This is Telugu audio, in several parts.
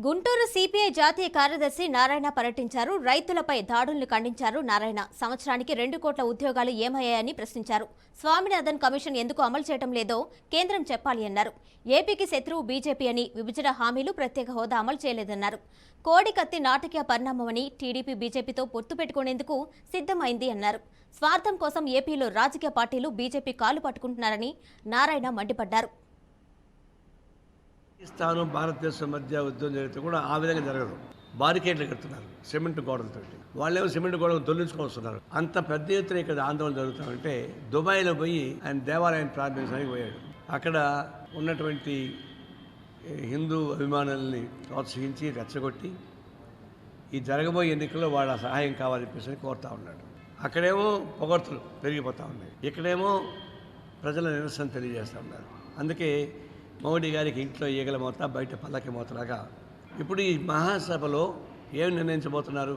గుంటూరు సిపిఐ జాతీయ కార్యదర్శి నారాయణ పర్యటించారు. రైతులపై దాడులను ఖండించారు నారాయణ. సంవత్సరానికి 2 కోట్ల ఉద్యోగాలు ఏమయ్యాయని ప్రశ్నించారు. స్వామినాథన్ కమిషన్ ఎందుకు అమలు చేయడం లేదో కేంద్రం చెప్పాలి అన్నారు. ఏపీకి శత్రువు బీజేపీ అని, విభజన హామీలు, ప్రత్యేక హోదా అమలు చేయలేదన్నారు. కోడికత్తి నాటకీయ పరిణామమని, టీడీపీ బీజేపీతో పొత్తు పెట్టుకునేందుకు సిద్ధమైంది అన్నారు. స్వార్థం కోసం ఏపీలో రాజకీయ పార్టీలు బీజేపీ కాలు పట్టుకుంటున్నారని నారాయణ మండిపడ్డారు. పాకిస్తాను భారతదేశం మధ్య యుద్ధం జరిగితే కూడా ఆ విధంగా జరగదు. బారికేడ్లు కడుతున్నారు సిమెంట్ గోడలతో. వాళ్ళేమో సిమెంట్ గోడలు తొలగించుకొని వస్తున్నారు. అంత పెద్ద ఎత్తున ఇక్కడ ఆందోళన జరుగుతామంటే దుబాయ్లో పోయి ఆయన దేవాలయాన్ని ప్రారంభించడానికి పోయాడు. అక్కడ ఉన్నటువంటి హిందూ అభిమానుల్ని ప్రోత్సహించి రెచ్చగొట్టి ఈ జరగబోయే ఎన్నికల్లో వాళ్ళ సహాయం కావాలని చెప్పేసి కోరుతా ఉన్నాడు. అక్కడేమో పొగడ్తలు పెరిగిపోతూ ఉన్నాయి, ఇక్కడేమో ప్రజల నిరసన తెలియజేస్తూ ఉన్నారు. అందుకే మోడీ గారికి ఇంట్లో ఈగల మోత, బయట పల్లకి మోతలాగా ఇప్పుడు ఈ మహాసభలో ఏం నిర్ణయించబోతున్నారు?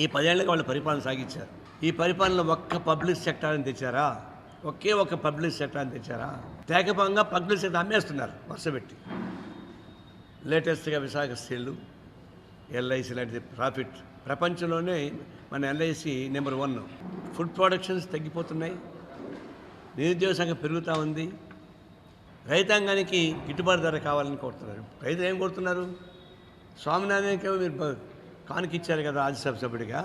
ఈ 10 ఏళ్ళకి వాళ్ళు పరిపాలన సాగించారు. ఈ పరిపాలనలో ఒక్క పబ్లిక్ సెక్టార్ని తెచ్చారా? ఒకే ఒక పబ్లిక్ సెక్టార్ని తెచ్చారా? తేకపంగా పబ్లిక్ సెక్టర్ అమ్మేస్తున్నారు వర్షపెట్టి. లేటెస్ట్గా విశాఖ స్టీళ్ళు, ఎల్ఐసి లాంటిది ప్రాఫిట్. ప్రపంచంలోనే మన ఎల్ఐసి నెంబర్ 1. ఫుడ్ ప్రొడక్షన్స్ తగ్గిపోతున్నాయి, నిరుద్యోగ సంఖ్య పెరుగుతూ ఉంది. రైతాంగానికి గిట్టుబాటు ధర కావాలని కోరుతున్నారు. రైతులు ఏం కోరుతున్నారు? స్వామినాథన్కి మీరు కానుక ఇచ్చారు కదా రాజ్యసభ సభ్యుడిగా,